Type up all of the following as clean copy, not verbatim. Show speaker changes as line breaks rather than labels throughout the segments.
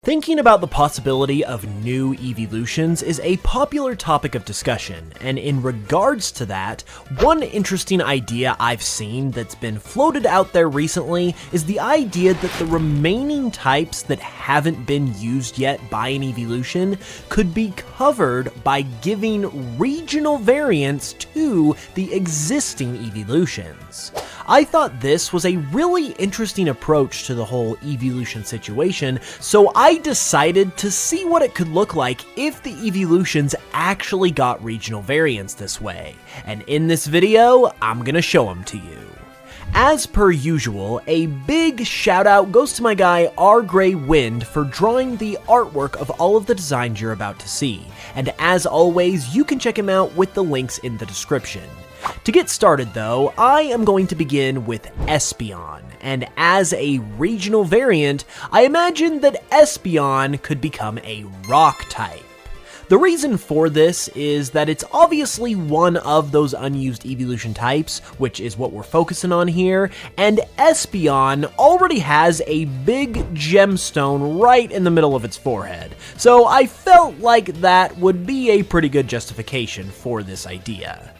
Thinking about the possibility of new Eeveelutions is a popular topic of discussion, and in regards to that, one interesting idea I've seen that's been floated out there recently is the idea that the remaining types that haven't been used yet by an Eeveelution could be covered by giving regional variants to the existing Eeveelutions. I thought this was a really interesting approach to the whole Eeveelution situation, so I decided to see what it could look like if the Eeveelutions actually got regional variants this way, and in this video, I'm gonna show them to you. As per usual, a big shout out goes to my guy Rgreywind for drawing the artwork of all of the designs you're about to see, and as always, you can check him out with the links in the description. To get started though, I am going to begin with Espeon, and as a regional variant, I imagine that Espeon could become a rock type. The reason for this is that it's obviously one of those unused Eeveelution types, which is what we're focusing on here, and Espeon already has a big gemstone right in the middle of its forehead, so I felt like that would be a pretty good justification for this idea.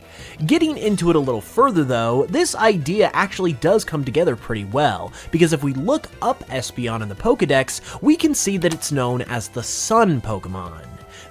Getting into it a little further though, this idea actually does come together pretty well, because if we look up Espeon in the Pokedex, we can see that it's known as the Sun Pokemon.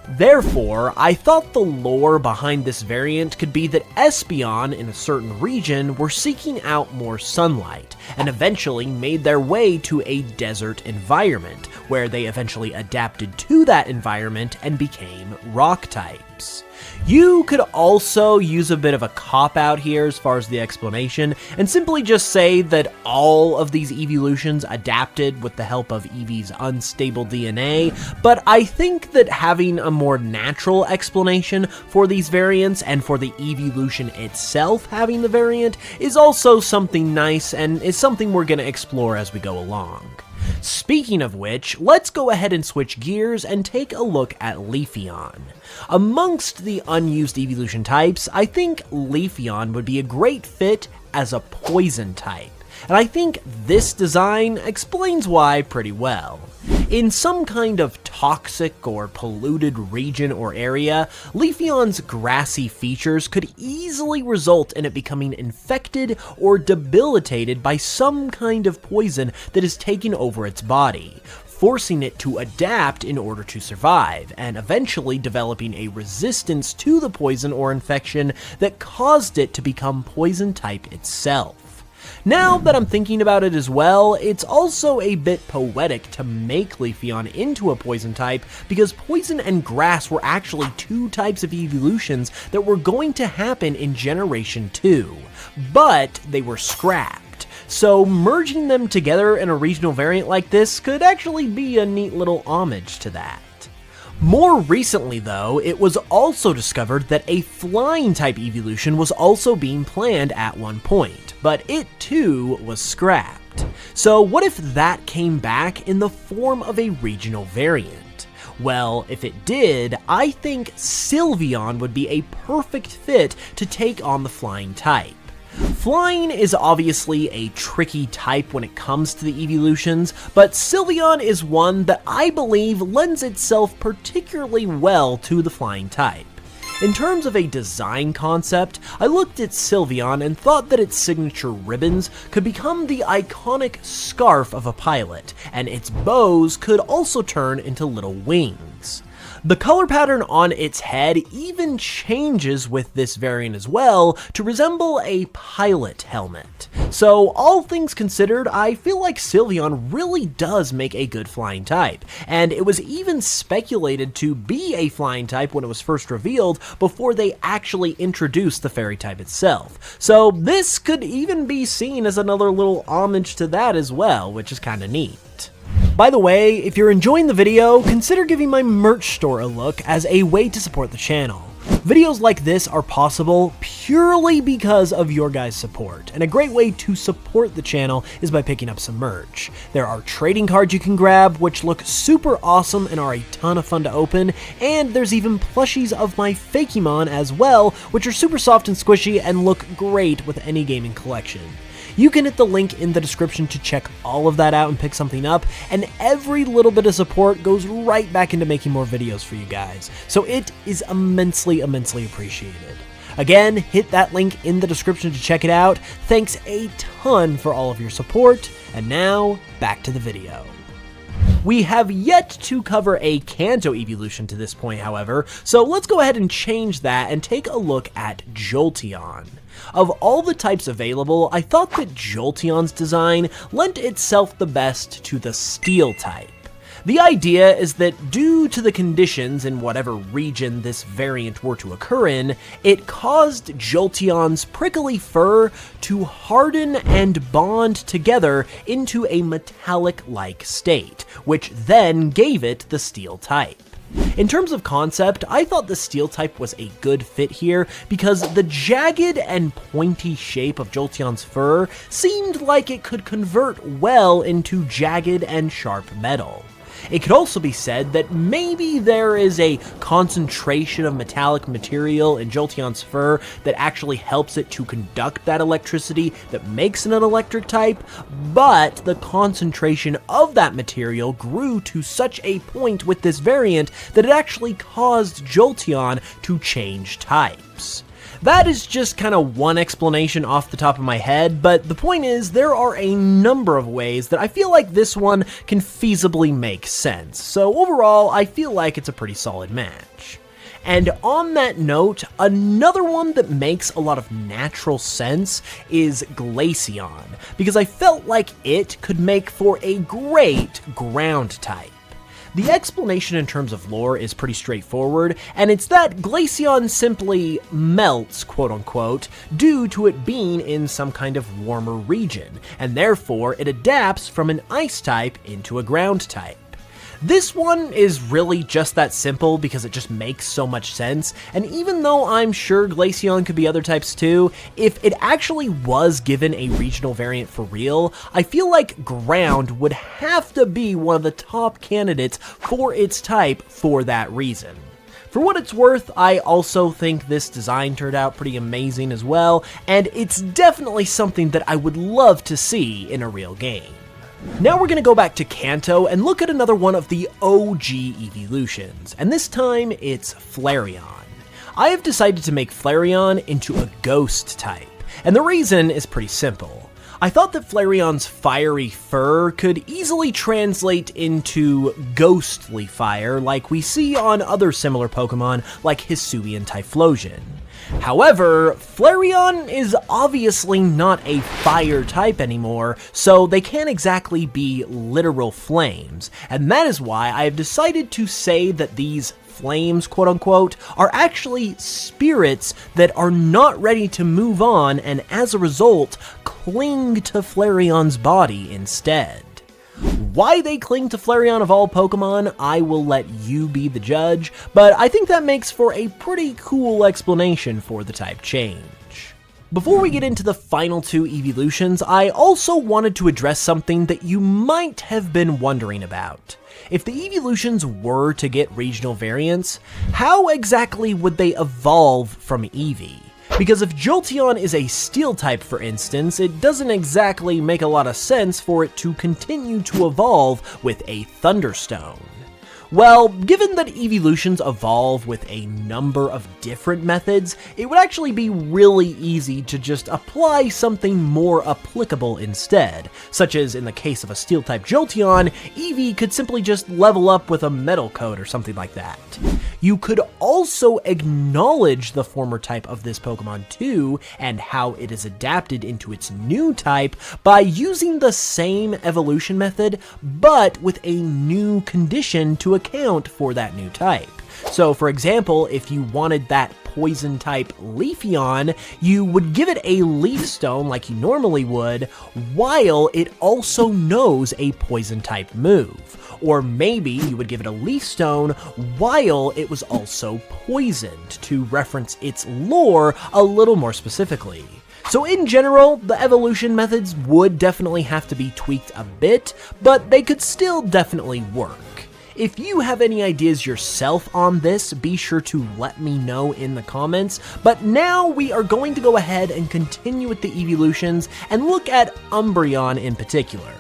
Therefore, I thought the lore behind this variant could be that Espeon in a certain region were seeking out more sunlight, and eventually made their way to a desert environment, where they eventually adapted to that environment and became rock types. You could also use a bit of a cop-out here as far as the explanation, and simply just say that all of these Eeveelutions adapted with the help of Eevee's unstable DNA, but I think that having a more natural explanation for these variants and for the Eeveelution itself having the variant is also something nice and is something we're going to explore as we go along. Speaking of which, let's go ahead and switch gears and take a look at Leafeon. Amongst the unused Eeveelution types, I think Leafeon would be a great fit as a poison type, and I think this design explains why pretty well. In some kind of toxic or polluted region or area, Leafeon's grassy features could easily result in it becoming infected or debilitated by some kind of poison that is taking over its body, forcing it to adapt in order to survive, and eventually developing a resistance to the poison or infection that caused it to become poison type itself. Now that I'm thinking about it as well, it's also a bit poetic to make Leafeon into a poison type, because poison and grass were actually two types of Eeveelutions that were going to happen in Generation 2, but they were scrapped. So merging them together in a regional variant like this could actually be a neat little homage to that. More recently though, it was also discovered that a flying type Eeveelution was also being planned at one point, but it too was scrapped. So what if that came back in the form of a regional variant? Well, if it did, I think Sylveon would be a perfect fit to take on the flying type. Flying is obviously a tricky type when it comes to the Eeveelutions, but Sylveon is one that I believe lends itself particularly well to the flying type. In terms of a design concept, I looked at Sylveon and thought that its signature ribbons could become the iconic scarf of a pilot, and its bows could also turn into little wings. The color pattern on its head even changes with this variant as well to resemble a pilot helmet. So all things considered, I feel like Sylveon really does make a good flying type, and it was even speculated to be a flying type when it was first revealed before they actually introduced the fairy type itself. So this could even be seen as another little homage to that as well, which is kinda neat. By the way, if you're enjoying the video, consider giving my merch store a look as a way to support the channel. Videos like this are possible purely because of your guys' support, and a great way to support the channel is by picking up some merch. There are trading cards you can grab, which look super awesome and are a ton of fun to open, and there's even plushies of my Fakemon as well, which are super soft and squishy and look great with any gaming collection. You can hit the link in the description to check all of that out and pick something up, and every little bit of support goes right back into making more videos for you guys, so it is immensely appreciated. Again, hit that link in the description to check it out. Thanks a ton for all of your support, and now, back to the video. We have yet to cover a Kanto evolution to this point, however, so let's go ahead and change that and take a look at Jolteon. Of all the types available, I thought that Jolteon's design lent itself the best to the Steel type. The idea is that due to the conditions in whatever region this variant were to occur in, it caused Jolteon's prickly fur to harden and bond together into a metallic-like state, which then gave it the Steel type. In terms of concept, I thought the Steel type was a good fit here because the jagged and pointy shape of Jolteon's fur seemed like it could convert well into jagged and sharp metal. It could also be said that maybe there is a concentration of metallic material in Jolteon's fur that actually helps it to conduct that electricity that makes it an electric type, but the concentration of that material grew to such a point with this variant that it actually caused Jolteon to change types. That is just kind of one explanation off the top of my head, but the point is there are a number of ways that I feel like this one can feasibly make sense, so overall I feel like it's a pretty solid match. And on that note, another one that makes a lot of natural sense is Glaceon, because I felt like it could make for a great ground type. The explanation in terms of lore is pretty straightforward, and it's that Glaceon simply melts, quote-unquote, due to it being in some kind of warmer region, and therefore it adapts from an ice type into a ground type. This one is really just that simple because it just makes so much sense, and even though I'm sure Glaceon could be other types too, if it actually was given a regional variant for real, I feel like ground would have to be one of the top candidates for its type for that reason. For what it's worth, I also think this design turned out pretty amazing as well, and it's definitely something that I would love to see in a real game. Now we're going to go back to Kanto and look at another one of the OG Eeveelutions, and this time it's Flareon. I have decided to make Flareon into a ghost type, and the reason is pretty simple. I thought that Flareon's fiery fur could easily translate into ghostly fire like we see on other similar Pokemon like Hisuian Typhlosion. However, Flareon is obviously not a fire type anymore, so they can't exactly be literal flames, and that is why I have decided to say that these flames, quote-unquote, are actually spirits that are not ready to move on and as a result, cling to Flareon's body instead. Why they cling to Flareon of all Pokemon, I will let you be the judge, but I think that makes for a pretty cool explanation for the type change. Before we get into the final two Eeveelutions, I also wanted to address something that you might have been wondering about. If the Eeveelutions were to get regional variants, how exactly would they evolve from Eevee? Because if Jolteon is a Steel type, for instance, it doesn't exactly make a lot of sense for it to continue to evolve with a Thunderstone. Well, given that Eeveelutions evolve with a number of different methods, it would actually be really easy to just apply something more applicable instead, such as in the case of a Steel-type Jolteon, Eevee could simply just level up with a Metal Coat or something like that. You could also acknowledge the former type of this Pokemon too, and how it is adapted into its new type by using the same evolution method, but with a new condition to account for that new type. So for example, if you wanted that poison type Leafeon, you would give it a Leaf Stone like you normally would, while it also knows a poison type move. Or maybe you would give it a Leaf Stone while it was also poisoned, to reference its lore a little more specifically. So in general, the evolution methods would definitely have to be tweaked a bit, but they could still definitely work. If you have any ideas yourself on this, be sure to let me know in the comments. But now we are going to go ahead and continue with the Eeveelutions and look at Umbreon in particular.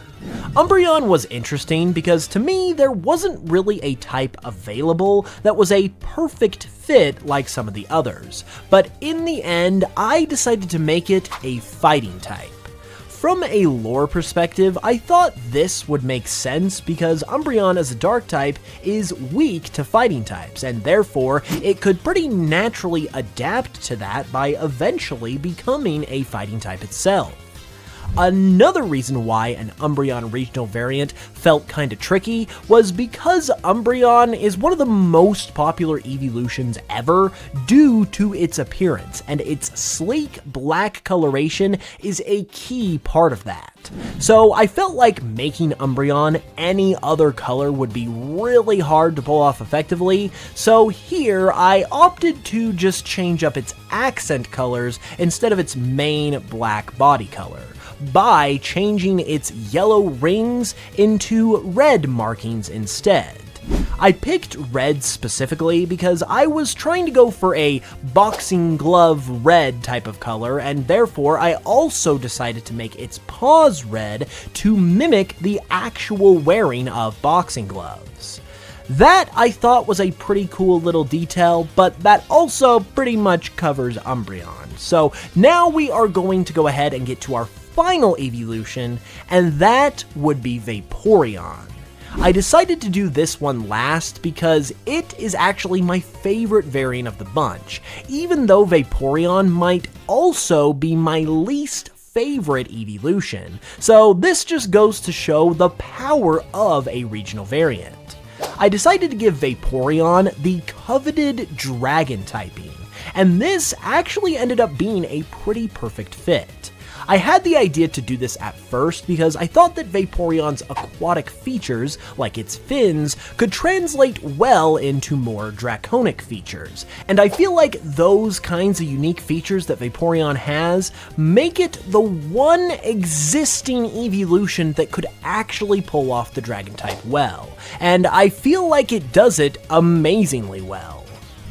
Umbreon was interesting because to me there wasn't really a type available that was a perfect fit like some of the others, but in the end I decided to make it a fighting type. From a lore perspective, I thought this would make sense because Umbreon as a dark type is weak to fighting types, and therefore it could pretty naturally adapt to that by eventually becoming a fighting type itself. Another reason why an Umbreon regional variant felt kinda tricky was because Umbreon is one of the most popular Eeveelutions ever due to its appearance, and its sleek black coloration is a key part of that. So I felt like making Umbreon any other color would be really hard to pull off effectively, so here I opted to just change up its accent colors instead of its main black body color, by changing its yellow rings into red markings instead. I picked red specifically because I was trying to go for a boxing glove red type of color, and therefore I also decided to make its paws red to mimic the actual wearing of boxing gloves. That I thought was a pretty cool little detail, but that also pretty much covers Umbreon. So now we are going to go ahead and get to our final Eeveelution, and that would be Vaporeon. I decided to do this one last because it is actually my favorite variant of the bunch, even though Vaporeon might also be my least favorite Eeveelution, so this just goes to show the power of a regional variant. I decided to give Vaporeon the coveted dragon typing, and this actually ended up being a pretty perfect fit. I had the idea to do this at first because I thought that Vaporeon's aquatic features, like its fins, could translate well into more draconic features, and I feel like those kinds of unique features that Vaporeon has make it the one existing Eeveelution that could actually pull off the dragon type well, and I feel like it does it amazingly well.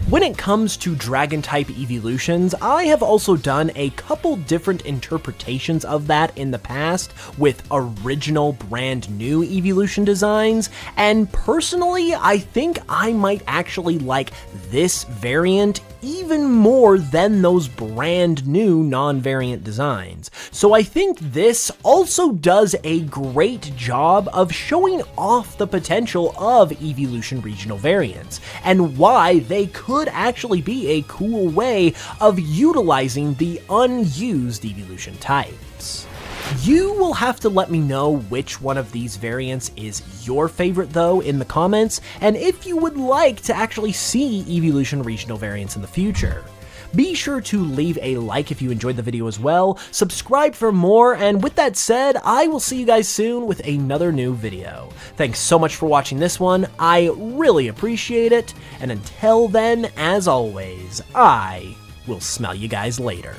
When it comes to Dragon-type Eeveelutions, I have also done a couple different interpretations of that in the past with original brand new Eeveelution designs, and personally, I think I might actually like this variant even more than those brand new non-variant designs. So I think this also does a great job of showing off the potential of Eeveelution regional variants, and why they could actually be a cool way of utilizing the unused Eeveelution types. You will have to let me know which one of these variants is your favorite though in the comments, and if you would like to actually see Eeveelution regional variants in the future. Be sure to leave a like if you enjoyed the video as well, subscribe for more, and with that said, I will see you guys soon with another new video. Thanks so much for watching this one, I really appreciate it, and until then, as always, I will smell you guys later.